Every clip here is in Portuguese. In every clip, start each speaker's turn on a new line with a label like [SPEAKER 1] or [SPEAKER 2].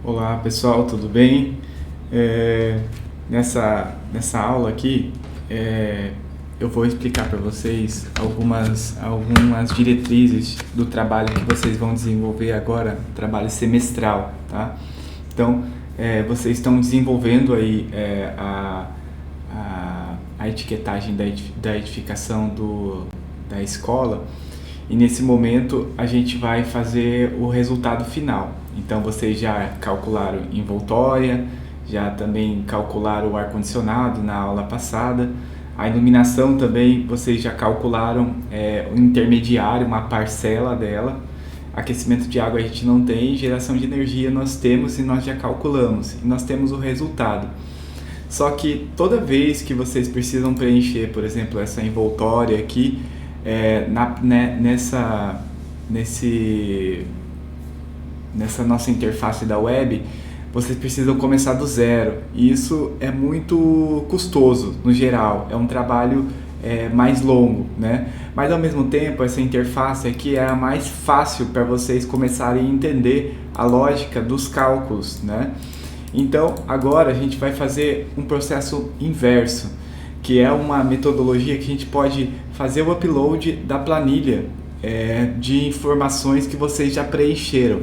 [SPEAKER 1] Olá pessoal, tudo bem? Nessa aula aqui, eu vou explicar para vocês algumas diretrizes do trabalho que vocês vão desenvolver agora, trabalho semestral, tá? Então, vocês estão desenvolvendo aí a etiquetagem da edificação da escola, e nesse momento a gente vai fazer o resultado final. Então vocês já calcularam envoltória, já também calcularam o ar-condicionado na aula passada, a iluminação também vocês já calcularam o intermediário, uma parcela dela. Aquecimento de água a gente não tem, geração de energia nós temos e nós já calculamos, e nós temos o resultado. Só que toda vez que vocês precisam preencher, por exemplo, essa envoltória aqui, nessa nossa interface da web, vocês precisam começar do zero. E isso é muito custoso, no geral. É um trabalho mais longo, né? Mas ao mesmo tempo, essa interface aqui é a mais fácil para vocês começarem a entender a lógica dos cálculos, né? Então, agora a gente vai fazer um processo inverso, que é uma metodologia que a gente pode fazer o upload da planilha de informações que vocês já preencheram.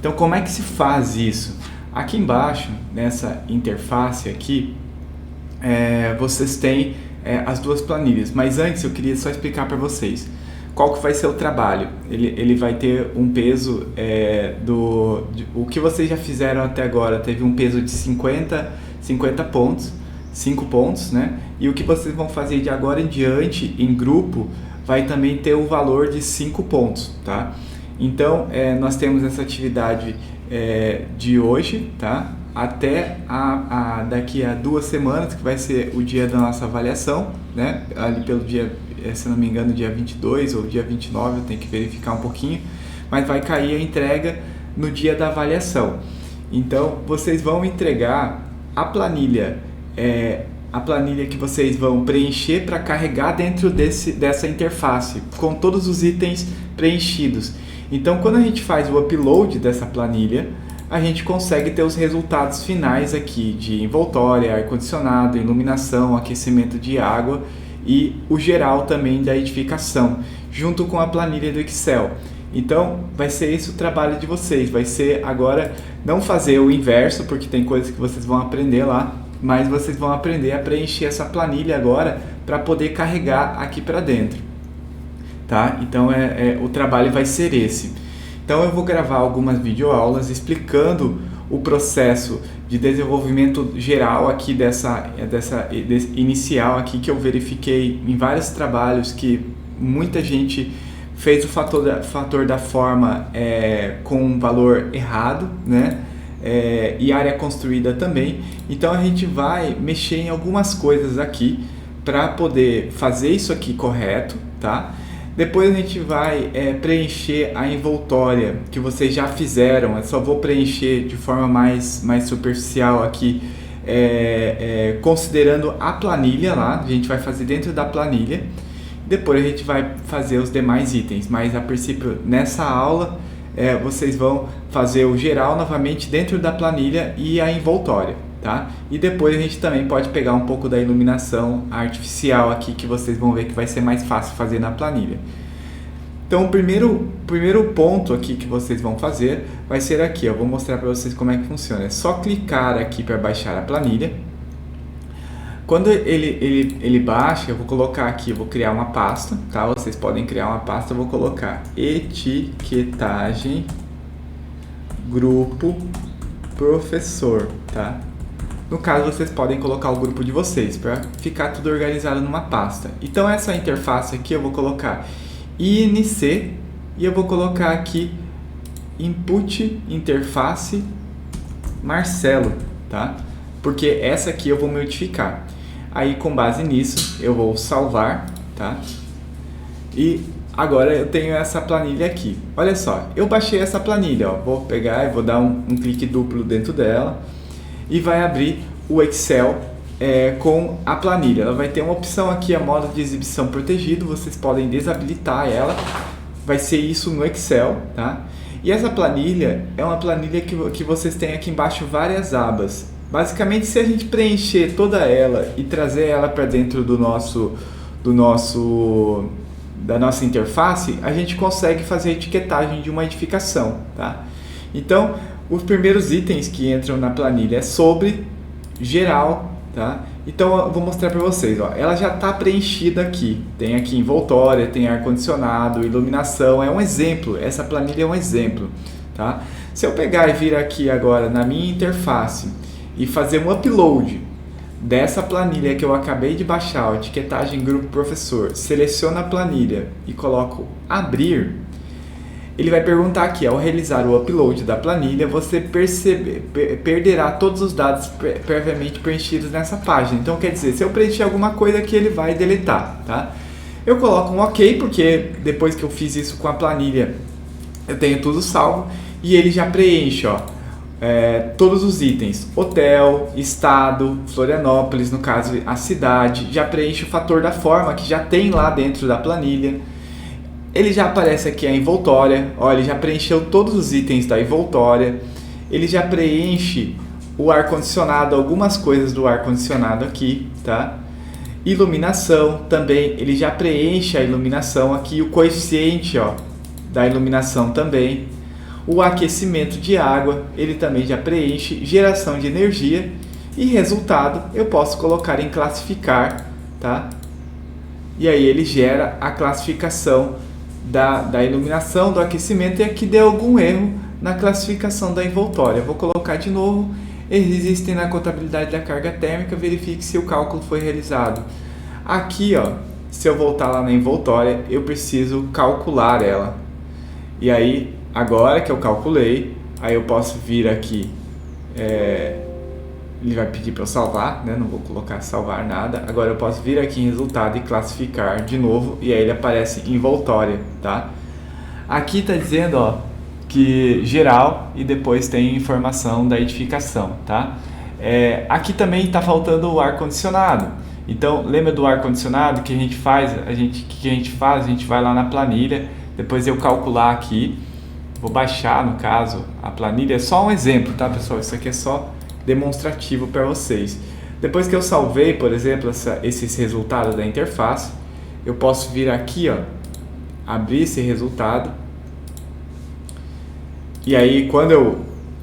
[SPEAKER 1] Então, como é que se faz isso? Aqui embaixo, nessa interface aqui, vocês têm as duas planilhas, mas antes eu queria só explicar para vocês qual que vai ser o trabalho. Ele vai ter um peso o que vocês já fizeram até agora teve um peso de 50 pontos, 5 pontos, né? E o que vocês vão fazer de agora em diante em grupo vai também ter o valor de 5 pontos, tá? Então, nós temos essa atividade de hoje, tá? Até daqui a 2 semanas, que vai ser o dia da nossa avaliação, né? Ali pelo dia, se não me engano, dia 22 ou dia 29, eu tenho que verificar um pouquinho, mas vai cair a entrega no dia da avaliação. Então, vocês vão entregar a planilha que vocês vão preencher para carregar dentro dessa interface, com todos os itens preenchidos. Então, quando a gente faz o upload dessa planilha, a gente consegue ter os resultados finais aqui de envoltória, ar-condicionado, iluminação, aquecimento de água e o geral também da edificação, junto com a planilha do Excel. Então, vai ser esse o trabalho de vocês, vai ser agora não fazer o inverso, porque tem coisas que vocês vão aprender lá, mas vocês vão aprender a preencher essa planilha agora para poder carregar aqui para dentro, tá? Então o trabalho vai ser esse. Então eu vou gravar algumas videoaulas explicando o processo de desenvolvimento geral aqui dessa inicial aqui, que eu verifiquei em vários trabalhos que muita gente fez o fator da forma com um valor errado, né? E área construída também. Então a gente vai mexer em algumas coisas aqui para poder fazer isso aqui correto, tá? Depois a gente vai preencher a envoltória que vocês já fizeram. Eu só vou preencher de forma mais superficial aqui, considerando a planilha lá. A gente vai fazer dentro da planilha. Depois a gente vai fazer os demais itens, mas a princípio nessa aula vocês vão fazer o geral novamente dentro da planilha e a envoltória, tá? E depois a gente também pode pegar um pouco da iluminação artificial aqui, que vocês vão ver que vai ser mais fácil fazer na planilha. Então o primeiro ponto aqui que vocês vão fazer vai ser aqui, eu vou mostrar para vocês como é que funciona. É só clicar aqui para baixar a planilha. Quando ele baixa, eu vou colocar aqui, eu vou criar uma pasta, tá? Vocês podem criar uma pasta, eu vou colocar etiquetagem grupo professor, tá? No caso, vocês podem colocar o grupo de vocês para ficar tudo organizado numa pasta. Então essa interface aqui eu vou colocar INC e eu vou colocar aqui input interface Marcelo, tá? Porque essa aqui eu vou modificar. Aí, com base nisso, eu vou salvar, tá? E agora eu tenho essa planilha aqui. Olha só, eu baixei essa planilha, ó. Vou pegar e vou dar um clique duplo dentro dela e vai abrir o Excel com a planilha. Ela vai ter uma opção aqui, a modo de exibição protegido. Vocês podem desabilitar ela. Vai ser isso no Excel, tá? E essa planilha é uma planilha que vocês têm aqui embaixo várias abas. Basicamente, se a gente preencher toda ela e trazer ela para dentro da nossa interface, a gente consegue fazer a etiquetagem de uma edificação, tá? Então, os primeiros itens que entram na planilha é sobre, geral, tá? Então, eu vou mostrar para vocês, ó. Ela já está preenchida aqui. Tem aqui envoltória, tem ar-condicionado, iluminação. É um exemplo. Essa planilha é um exemplo, tá? Se eu pegar e vir aqui agora na minha interface e fazer um upload dessa planilha que eu acabei de baixar, a etiquetagem grupo professor, seleciono a planilha e coloco abrir, ele vai perguntar aqui, ao realizar o upload da planilha, você perderá todos os dados previamente preenchidos nessa página. Então, quer dizer, se eu preencher alguma coisa aqui, ele vai deletar, tá? Eu coloco um OK, porque depois que eu fiz isso com a planilha, eu tenho tudo salvo, e ele já preenche, ó, todos os itens, hotel, estado, Florianópolis, no caso a cidade, já preenche o fator da forma, que já tem lá dentro da planilha. Ele já aparece aqui a envoltória, ó, ele já preencheu todos os itens da envoltória, ele já preenche o ar-condicionado, algumas coisas do ar-condicionado aqui, tá? Iluminação também, ele já preenche a iluminação aqui, o coeficiente, ó, da iluminação também. O aquecimento de água, ele também já preenche, geração de energia e resultado eu posso colocar em classificar, tá? E aí ele gera a classificação da iluminação, do aquecimento, e aqui deu algum erro na classificação da envoltória. Eu vou colocar de novo, existem na contabilidade da carga térmica, verifique se o cálculo foi realizado. Aqui, ó, se eu voltar lá na envoltória, eu preciso calcular ela. E aí, agora que eu calculei, aí eu posso vir aqui, ele vai pedir para eu salvar, né? Não vou colocar salvar nada. Agora eu posso vir aqui em resultado e classificar de novo, e aí ele aparece envoltória, tá? Aqui está dizendo, ó, que geral, e depois tem informação da edificação, tá? Aqui também está faltando o ar-condicionado. Então, lembra do ar-condicionado que a gente faz? A gente vai lá na planilha, depois eu calcular aqui, vou baixar, no caso, a planilha. É só um exemplo, tá, pessoal? Isso aqui é só demonstrativo para vocês. Depois que eu salvei, por exemplo, esses resultados da interface, eu posso vir aqui, ó, abrir esse resultado, e aí quando eu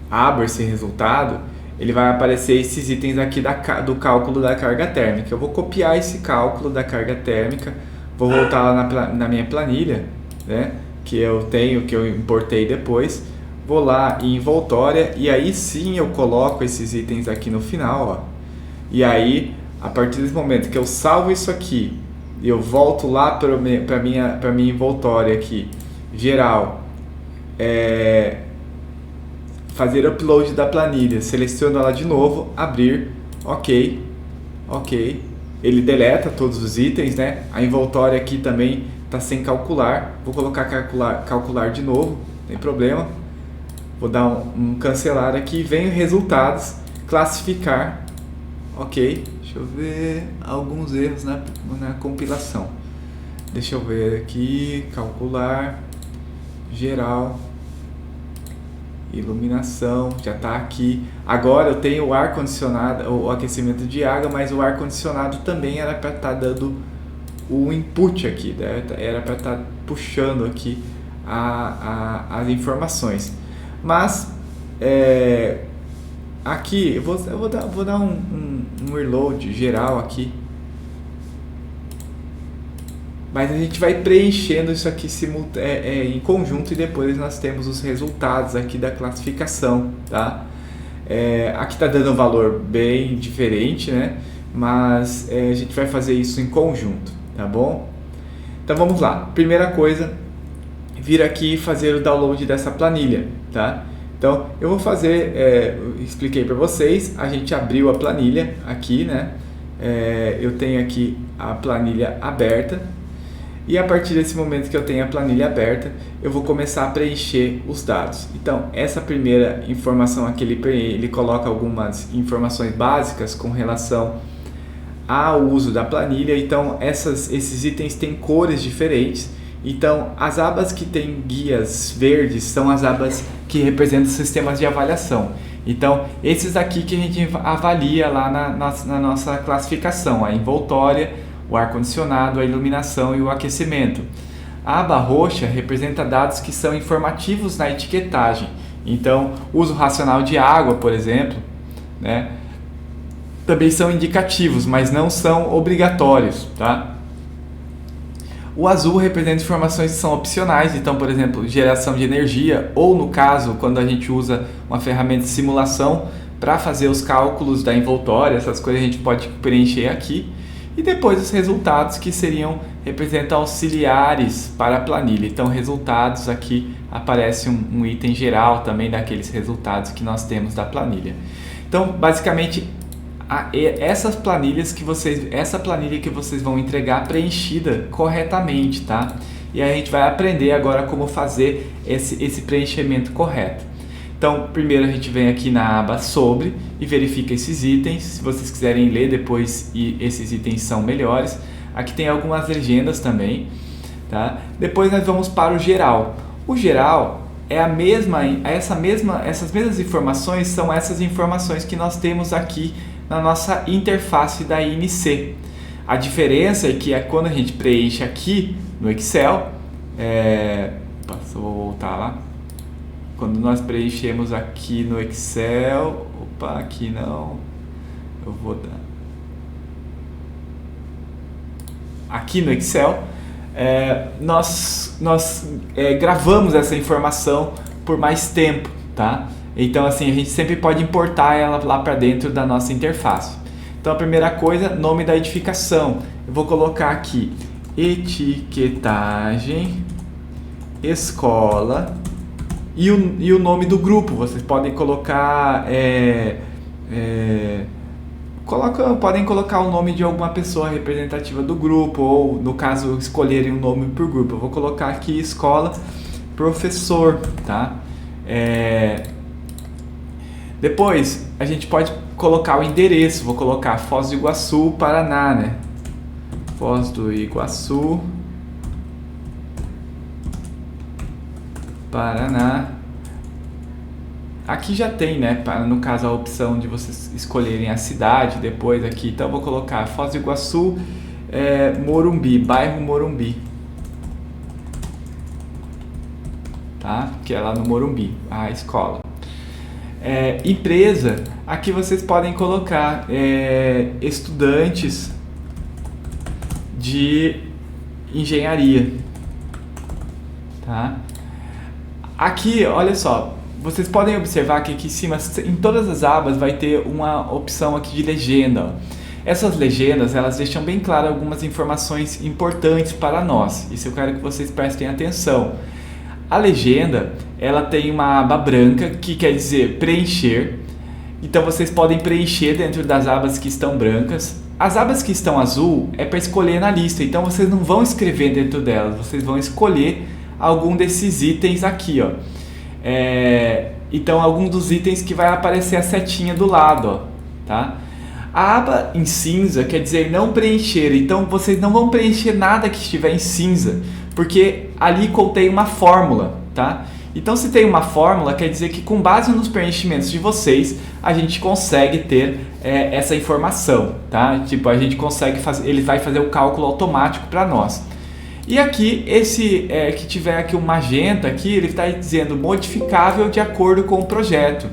[SPEAKER 1] abro esse resultado, ele vai aparecer esses itens aqui do cálculo da carga térmica. Eu vou copiar esse cálculo da carga térmica, vou voltar lá na minha planilha, né, que eu tenho, que eu importei depois. Vou lá em envoltória e aí sim eu coloco esses itens aqui no final, ó. E aí, a partir desse momento que eu salvo isso aqui, eu volto lá para minha envoltória aqui, geral, fazer upload da planilha, seleciono ela de novo, abrir, ok, ele deleta todos os itens, né? A envoltória aqui também está sem calcular, vou colocar calcular de novo, não tem problema. Vou dar um cancelar aqui, venho resultados, classificar, ok, deixa eu ver alguns erros na compilação, deixa eu ver aqui, calcular, geral, iluminação, já está aqui. Agora eu tenho o ar-condicionado, o aquecimento de água, mas o ar-condicionado também era para estar dando o input aqui, né? Era para estar puxando aqui as informações. Mas aqui eu vou dar um reload geral aqui, mas a gente vai preenchendo isso aqui em conjunto e depois nós temos os resultados aqui da classificação, tá? Aqui está dando um valor bem diferente, né? Mas a gente vai fazer isso em conjunto, tá bom? Então vamos lá. Primeira coisa, vir aqui e fazer o download dessa planilha, tá? Então eu vou fazer, expliquei para vocês, a gente abriu a planilha aqui, né? Eu tenho aqui a planilha aberta e a partir desse momento que eu tenho a planilha aberta, eu vou começar a preencher os dados. Então essa primeira informação aqui, ele coloca algumas informações básicas com relação ao uso da planilha. Então esses itens têm cores diferentes. Então, as abas que têm guias verdes são as abas que representam sistemas de avaliação. Então, esses aqui que a gente avalia lá na nossa classificação, a envoltória, o ar-condicionado, a iluminação e o aquecimento. A aba roxa representa dados que são informativos na etiquetagem. Então, uso racional de água, por exemplo, né, também são indicativos, mas não são obrigatórios, tá? O azul representa informações que são opcionais, então, por exemplo, geração de energia, ou no caso, quando a gente usa uma ferramenta de simulação para fazer os cálculos da envoltória, essas coisas a gente pode preencher aqui. E depois os resultados, que representam auxiliares para a planilha. Então, resultados, aqui aparece um item geral também daqueles resultados que nós temos da planilha. Então, basicamente, essa planilha que vocês vão entregar preenchida corretamente, tá? E aí a gente vai aprender agora como fazer esse preenchimento correto. Então, primeiro a gente vem aqui na aba sobre e verifica esses itens. Se vocês quiserem ler depois, e esses itens são melhores. Aqui tem algumas legendas também, tá? Depois nós vamos para o geral. O geral é essas mesmas informações são essas informações que nós temos aqui na nossa interface da INC. A diferença é que quando a gente preenche aqui no Excel, vou voltar lá. Quando nós preenchemos aqui no Excel, aqui não, eu vou dar. Aqui no Excel, nós gravamos essa informação por mais tempo, tá? Então, assim, a gente sempre pode importar ela lá para dentro da nossa interface. Então, a primeira coisa, nome da edificação. Eu vou colocar aqui etiquetagem, escola e o nome do grupo. Vocês podem colocar podem colocar o nome de alguma pessoa representativa do grupo, ou no caso escolherem um nome por grupo. Eu vou colocar aqui escola professor, tá? Depois a gente pode colocar o endereço. Vou colocar Foz do Iguaçu, Paraná, né? Foz do Iguaçu, Paraná. Aqui já tem, né? No caso, a opção de vocês escolherem a cidade depois aqui. Então, eu vou colocar Foz do Iguaçu, Morumbi, bairro Morumbi. Tá? Que é lá no Morumbi, a escola. Empresa, aqui vocês podem colocar estudantes de engenharia. Tá? Aqui, olha só. Vocês podem observar que aqui em cima, em todas as abas, vai ter uma opção aqui de legenda. Ó. Essas legendas, elas deixam bem claro algumas informações importantes para nós. Isso eu quero que vocês prestem atenção. A legenda, ela tem uma aba branca, que quer dizer preencher. Então, vocês podem preencher dentro das abas que estão brancas. As abas que estão azul é para escolher na lista. Então, vocês não vão escrever dentro delas. Vocês vão escolher algum desses itens aqui, ó. Então, algum dos itens que vai aparecer a setinha do lado, ó, tá? A aba em cinza quer dizer não preencher. Então, vocês não vão preencher nada que estiver em cinza, porque ali contém uma fórmula, tá? Então, se tem uma fórmula, quer dizer que com base nos preenchimentos de vocês, a gente consegue ter essa informação, tá? Tipo, a gente consegue fazer, ele vai fazer o cálculo automático para nós. E aqui, esse que tiver aqui um magenta, aqui, ele está dizendo modificável de acordo com o projeto.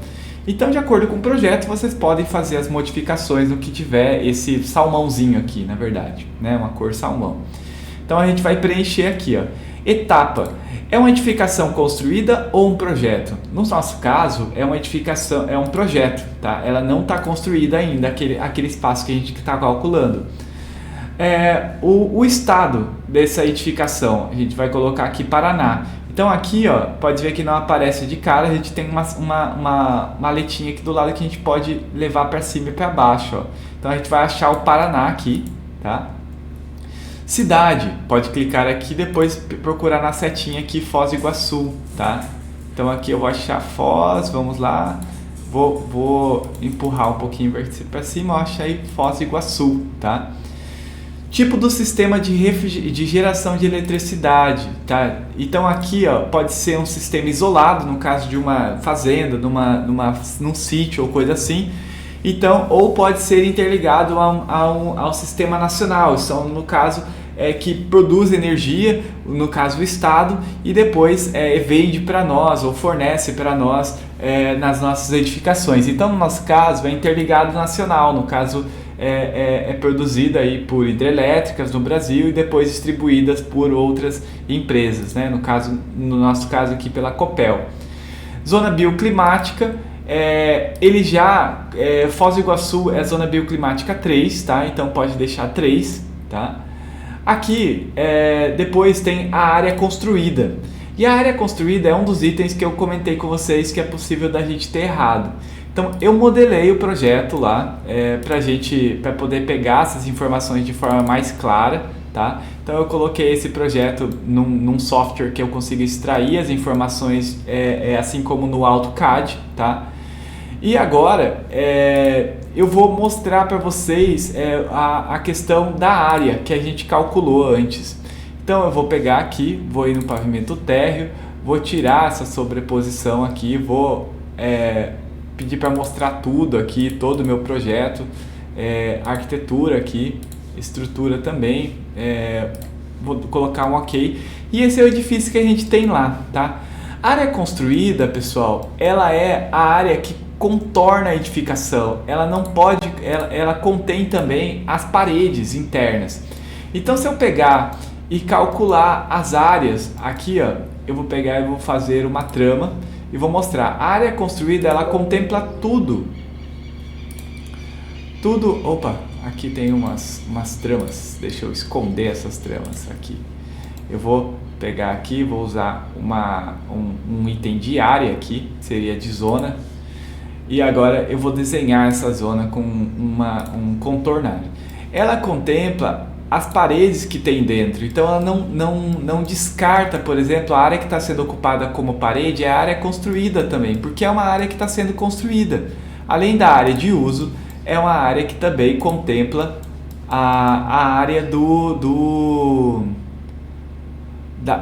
[SPEAKER 1] Então, de acordo com o projeto, vocês podem fazer as modificações no que tiver esse salmãozinho aqui, na verdade, né? Uma cor salmão. Então, a gente vai preencher aqui, ó. Etapa. É uma edificação construída ou um projeto? No nosso caso, é uma edificação, é um projeto, tá? Ela não está construída ainda, aquele espaço que a gente está calculando. O estado dessa edificação, a gente vai colocar aqui Paraná. Então aqui, ó, pode ver que não aparece de cara, a gente tem uma maletinha aqui do lado que a gente pode levar para cima e para baixo, ó. Então a gente vai achar o Paraná aqui, tá? Cidade, pode clicar aqui e depois procurar na setinha aqui Foz do Iguaçu, tá? Então aqui eu vou achar Foz, vamos lá, vou empurrar um pouquinho para cima, eu achei Foz do Iguaçu, tá? Tipo do sistema de geração de eletricidade, tá? Então aqui, ó, pode ser um sistema isolado, no caso de uma fazenda, num sítio ou coisa assim. Então, ou pode ser interligado ao sistema nacional. São, no caso, que produz energia, no caso o Estado, e depois vende para nós ou fornece para nós nas nossas edificações. Então, no nosso caso, é interligado nacional, no caso é produzida aí por hidrelétricas no Brasil e depois distribuídas por outras empresas, né? No nosso caso aqui pela Copel. Zona bioclimática, Foz do Iguaçu é zona bioclimática 3, tá? Então pode deixar 3, tá? Aqui depois tem a área construída. E a área construída é um dos itens que eu comentei com vocês que é possível da gente ter errado. Então eu modelei o projeto lá para poder pegar essas informações de forma mais clara, tá? Então eu coloquei esse projeto num software que eu consigo extrair as informações assim como no AutoCAD, tá? E agora eu vou mostrar para vocês a questão da área que a gente calculou antes. Então eu vou pegar aqui, vou ir no pavimento térreo, vou tirar essa sobreposição aqui, vou pedir para mostrar tudo aqui, todo o meu projeto, arquitetura aqui, estrutura também, vou colocar um OK. E esse é o edifício que a gente tem lá, tá? A área construída, pessoal, ela é a área que contorna a edificação, ela contém também as paredes internas. Então se eu pegar e calcular as áreas, aqui ó, eu vou pegar e vou fazer uma trama e vou mostrar. A área construída, ela contempla tudo. Opa, aqui tem umas tramas, deixa eu esconder essas tramas aqui. Eu vou pegar aqui, vou usar um item de área aqui, seria de zona. E agora eu vou desenhar essa zona com um contornar. Ela contempla as paredes que tem dentro, então ela não descarta, por exemplo, a área que está sendo ocupada como parede é a área construída também, porque é uma área que está sendo construída. Além da área de uso, é uma área que também contempla a área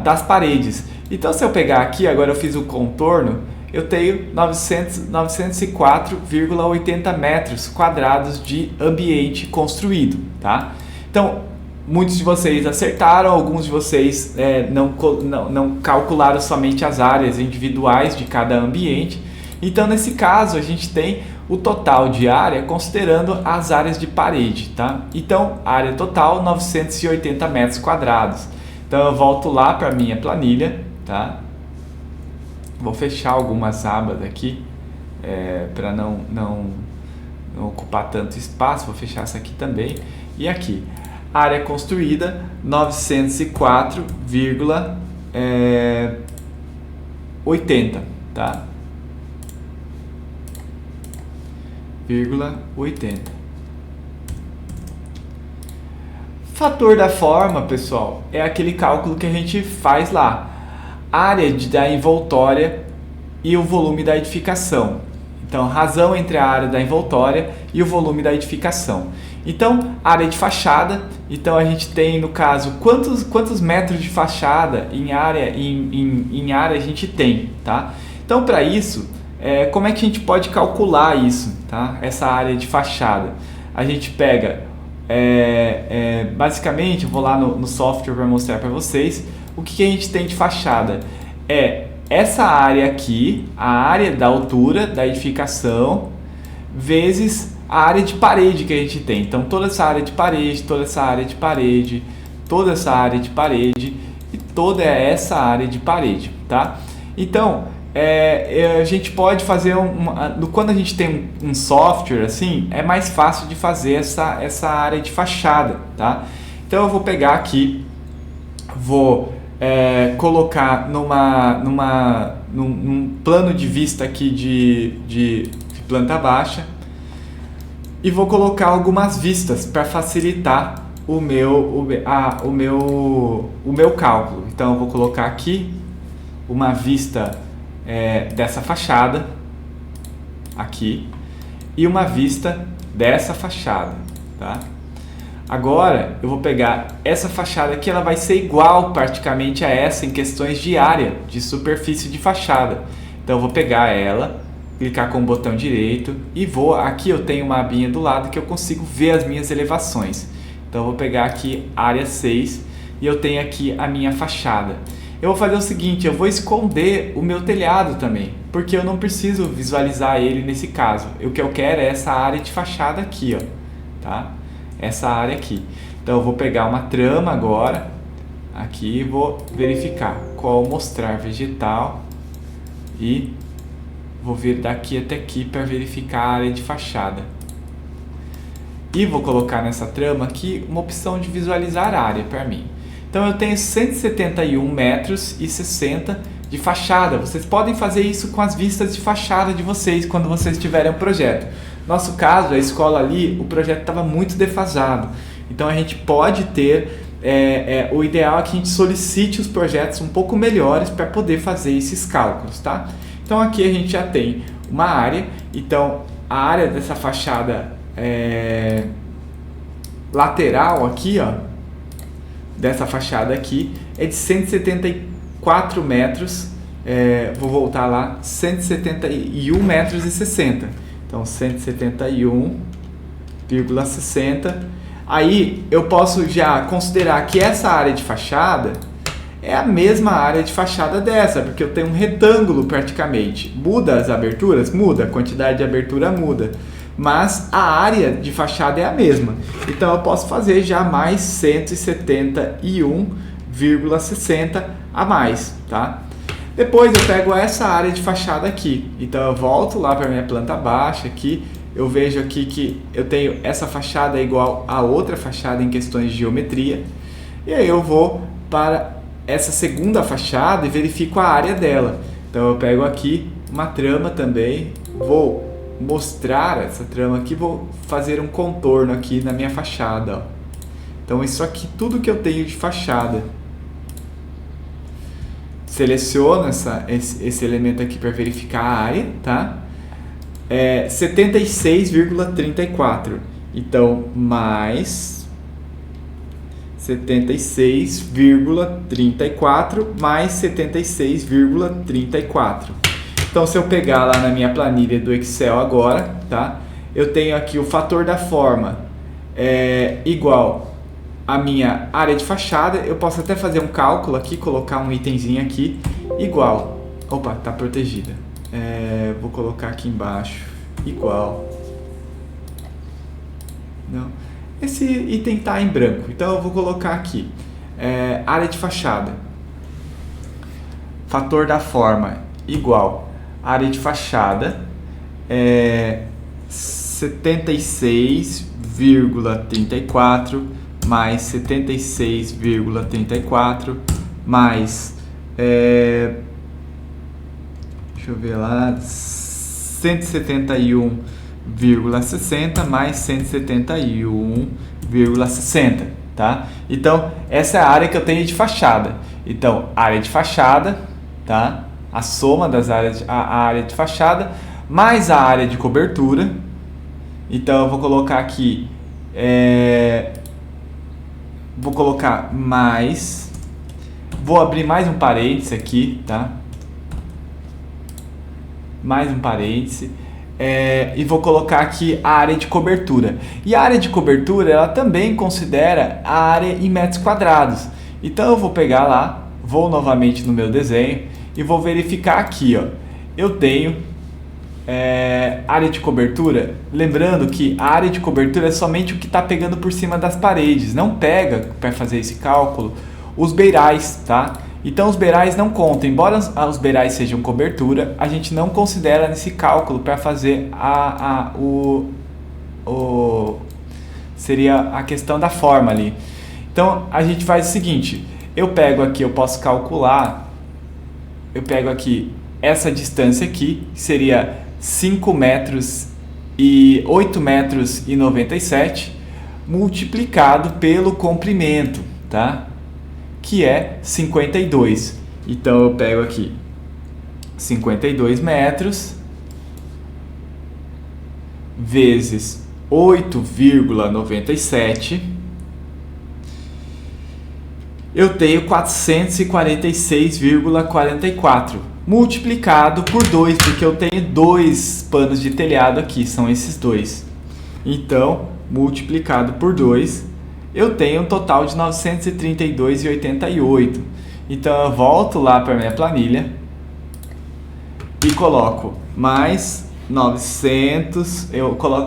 [SPEAKER 1] das paredes. Então se eu pegar aqui, agora eu fiz o contorno, eu tenho 904,80 metros quadrados de ambiente construído, tá? Então, muitos de vocês acertaram, alguns de vocês não calcularam somente as áreas individuais de cada ambiente. Então, nesse caso, a gente tem o total de área considerando as áreas de parede, tá? Então, área total 980 metros quadrados. Então, eu volto lá para a minha planilha, tá? Vou fechar algumas abas aqui para não ocupar tanto espaço. Vou fechar essa aqui também. E aqui, área construída 904,80, tá? 80. Fator da forma, pessoal, é aquele cálculo que a gente faz lá. Área da envoltória e o volume da edificação. Então, razão entre a área da envoltória e o volume da edificação. Então, área de fachada. Então, a gente tem, no caso, quantos metros de fachada em área a gente tem, tá? Então, para isso, como é que a gente pode calcular isso, tá? Essa área de fachada. A gente pega, basicamente, eu vou lá no software para mostrar para vocês. O que a gente tem de fachada? Essa área aqui, a área da altura da edificação, vezes a área de parede que a gente tem. Então, toda essa área de parede, toda essa área de parede, toda essa área de parede e toda essa área de parede, tá? Então, a gente pode fazer quando a gente tem um software assim, é mais fácil de fazer essa área de fachada, tá? Então, eu vou pegar aqui, vou colocar num plano de vista aqui de planta baixa e vou colocar algumas vistas para facilitar o meu cálculo. Então eu vou colocar aqui uma vista dessa fachada aqui e uma vista dessa fachada, tá? Agora eu vou pegar essa fachada aqui, ela vai ser igual praticamente a essa em questões de área, de superfície de fachada. Então eu vou pegar ela, clicar com o botão direito e vou, aqui eu tenho uma abinha do lado que eu consigo ver as minhas elevações. Então eu vou pegar aqui área 6 e eu tenho aqui a minha fachada. Eu vou fazer o seguinte, eu vou esconder o meu telhado também, porque eu não preciso visualizar ele nesse caso. O que eu quero é essa área de fachada aqui, ó, tá? Essa área aqui. Então eu vou pegar uma trama agora, aqui, e vou verificar qual mostrar vegetal e vou vir daqui até aqui para verificar a área de fachada. E vou colocar nessa trama aqui uma opção de visualizar a área para mim. Então eu tenho 171 metros e 60 de fachada. Vocês podem fazer isso com as vistas de fachada de vocês quando vocês tiverem um projeto. No nosso caso, a escola ali, o projeto estava muito defasado. Então a gente pode ter, o ideal é que a gente solicite os projetos um pouco melhores para poder fazer esses cálculos, tá? Então aqui a gente já tem uma área. Então a área dessa fachada lateral aqui, ó, dessa fachada aqui é de 174 metros, vou voltar lá, 171 metros e 60. Então 171,60. Aí eu posso já considerar que essa área de fachada é a mesma área de fachada dessa, porque eu tenho um retângulo praticamente. Muda as aberturas? Muda, a quantidade de abertura muda, mas a área de fachada é a mesma. Então eu posso fazer já mais 171,60 a mais, tá? Depois eu pego essa área de fachada aqui. Então eu volto lá para minha planta baixa aqui, eu vejo aqui que eu tenho essa fachada igual a outra fachada em questões de geometria. E aí eu vou para essa segunda fachada e verifico a área dela. Então eu pego aqui uma trama também, vou mostrar essa trama aqui, vou fazer um contorno aqui na minha fachada, ó. Então isso aqui, tudo que eu tenho de fachada. Seleciono esse elemento aqui para verificar a área, tá? 76,34. Então, mais 76,34 mais 76,34. Então, se eu pegar lá na minha planilha do Excel agora, tá? Eu tenho aqui o fator da forma igual a minha área de fachada. Eu posso até fazer um cálculo aqui, colocar um itemzinho aqui, igual. Opa, tá protegida. Vou colocar aqui embaixo, igual. Não. Esse item tá em branco, então eu vou colocar aqui. Área de fachada. Fator da forma igual. Área de fachada 76,34 mais 76,34 mais deixa eu ver lá, 171,60 mais 171,60, tá? Então essa é a área que eu tenho de fachada. Então área de fachada, tá? A soma das áreas, a área de fachada mais a área de cobertura. Então eu vou colocar aqui, vou colocar mais, vou abrir mais um parêntese aqui, tá? Mais um parêntese, e vou colocar aqui a área de cobertura. E a área de cobertura, ela também considera a área em metros quadrados. Então eu vou pegar lá, vou novamente no meu desenho e vou verificar aqui, ó. Eu tenho área de cobertura. Lembrando que a área de cobertura é somente o que está pegando por cima das paredes. Não pega, para fazer esse cálculo, os beirais, tá? Então os beirais não contam. Embora os beirais sejam cobertura, a gente não considera nesse cálculo para fazer seria a questão da forma ali. Então a gente faz o seguinte: eu pego aqui, eu posso calcular. Eu pego aqui essa distância aqui, que seria 5 metros e 8 metros e 97, multiplicado pelo comprimento, tá? Que é 52. Então eu pego aqui 52 metros vezes 8,97, eu tenho 446,44 multiplicado por 2, porque eu tenho 2 panos de telhado aqui, são esses dois. Então, multiplicado por 2, eu tenho um total de 932,88. Então, eu volto lá para a minha planilha e coloco mais 900,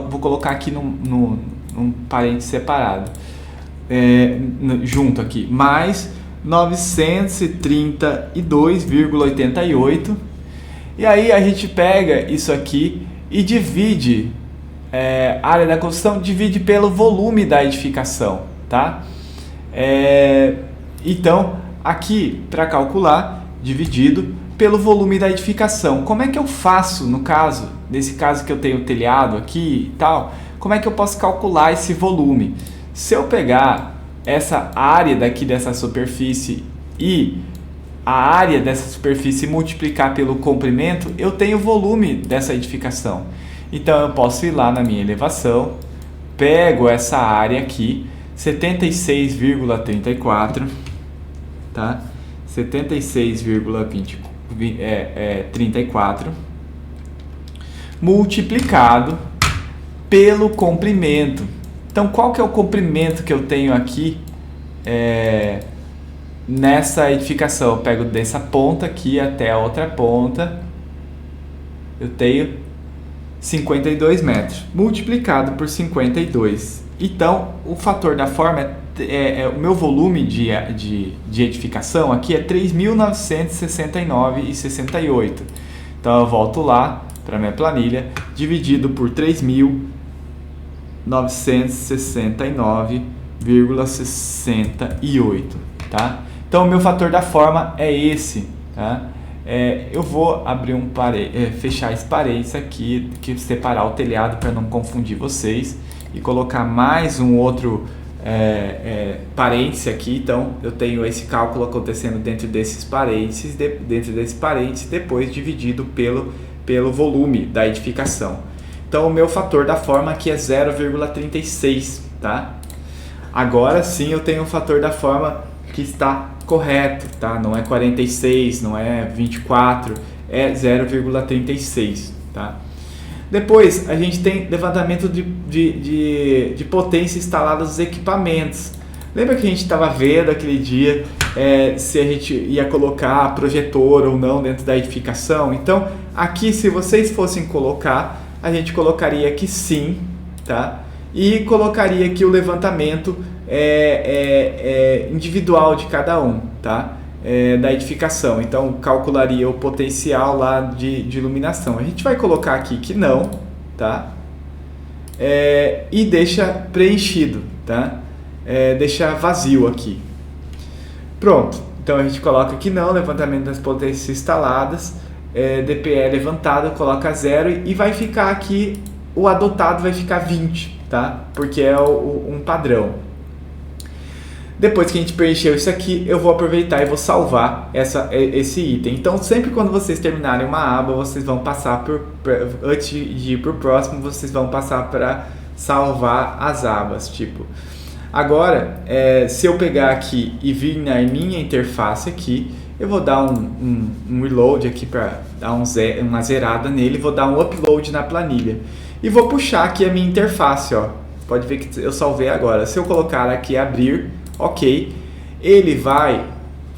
[SPEAKER 1] vou colocar aqui num parênteses separado, junto aqui, mais 932,88. E aí a gente pega isso aqui e divide a área da construção, divide pelo volume da edificação, tá? Então, aqui para calcular, dividido pelo volume da edificação. Como é que eu faço nesse caso que eu tenho telhado aqui e tal, como é que eu posso calcular esse volume? Se eu pegar essa área daqui dessa superfície e a área dessa superfície multiplicar pelo comprimento, eu tenho o volume dessa edificação. Então eu posso ir lá na minha elevação, pego essa área aqui, 76,34, tá? 76,34 multiplicado pelo comprimento. Então, qual que é o comprimento que eu tenho aqui nessa edificação? Eu pego dessa ponta aqui até a outra ponta, eu tenho 52 metros, multiplicado por 52. Então, o fator da forma o meu volume de edificação aqui é 3.969,68. Então, eu volto lá para minha planilha, dividido por 3.969,68, tá? Então, o meu fator da forma é esse, tá? Eu vou abrir fechar esse parênteses aqui, separar o telhado para não confundir vocês, e colocar mais um outro parêntese aqui. Então, eu tenho esse cálculo acontecendo dentro desses parênteses, depois dividido pelo volume da edificação. Então, o meu fator da forma aqui é 0,36, tá? Agora sim eu tenho um fator da forma que está correto, tá? Não é 46, não é 24, é 0,36, tá? Depois a gente tem levantamento de potência instalada nos equipamentos. Lembra que a gente estava vendo aquele dia se a gente ia colocar projetor ou não dentro da edificação? Então, aqui, se vocês fossem colocar, a gente colocaria aqui sim, tá? E colocaria aqui o levantamento individual de cada um, tá? Da edificação. Então, calcularia o potencial lá de iluminação. A gente vai colocar aqui que não, tá? E deixa preenchido, tá? Deixa vazio aqui. Pronto. Então, a gente coloca que não, levantamento das potências instaladas, DPE levantado, coloca 0 e vai ficar aqui, o adotado vai ficar 20, tá? Porque é um padrão. Depois que a gente preencheu isso aqui, eu vou aproveitar e vou salvar esse item. Então, sempre quando vocês terminarem uma aba, vocês vão passar antes de ir para o próximo, vocês vão passar para salvar as abas. Tipo, agora, se eu pegar aqui e vir na minha interface aqui, eu vou dar um reload aqui para dar uma zerada nele, vou dar um upload na planilha. E vou puxar aqui a minha interface, ó. Pode ver que eu salvei agora. Se eu colocar aqui abrir, ok, ele vai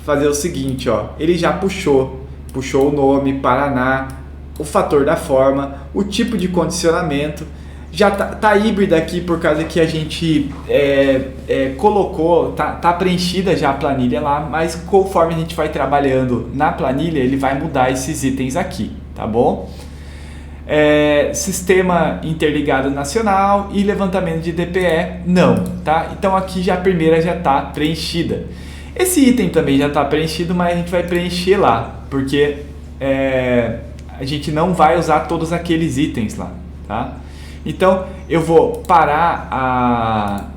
[SPEAKER 1] fazer o seguinte, ó, ele já puxou o nome, Paraná, o fator da forma, o tipo de condicionamento, já tá híbrida aqui por causa que a gente colocou, tá preenchida já a planilha lá, mas conforme a gente vai trabalhando na planilha, ele vai mudar esses itens aqui, tá bom? Sistema interligado nacional e levantamento de DPE, não, tá? Então aqui já a primeira já está preenchida. Esse item também já está preenchido, mas a gente vai preencher lá, porque a gente não vai usar todos aqueles itens lá, tá? Então eu vou parar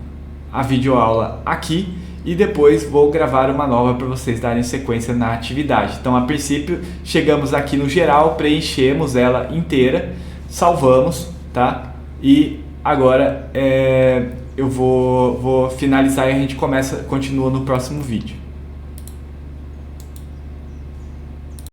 [SPEAKER 1] a videoaula aqui e depois vou gravar uma nova para vocês darem sequência na atividade. Então, a princípio, chegamos aqui no geral, preenchemos ela inteira, salvamos, tá? E agora eu vou finalizar e a gente continua no próximo vídeo.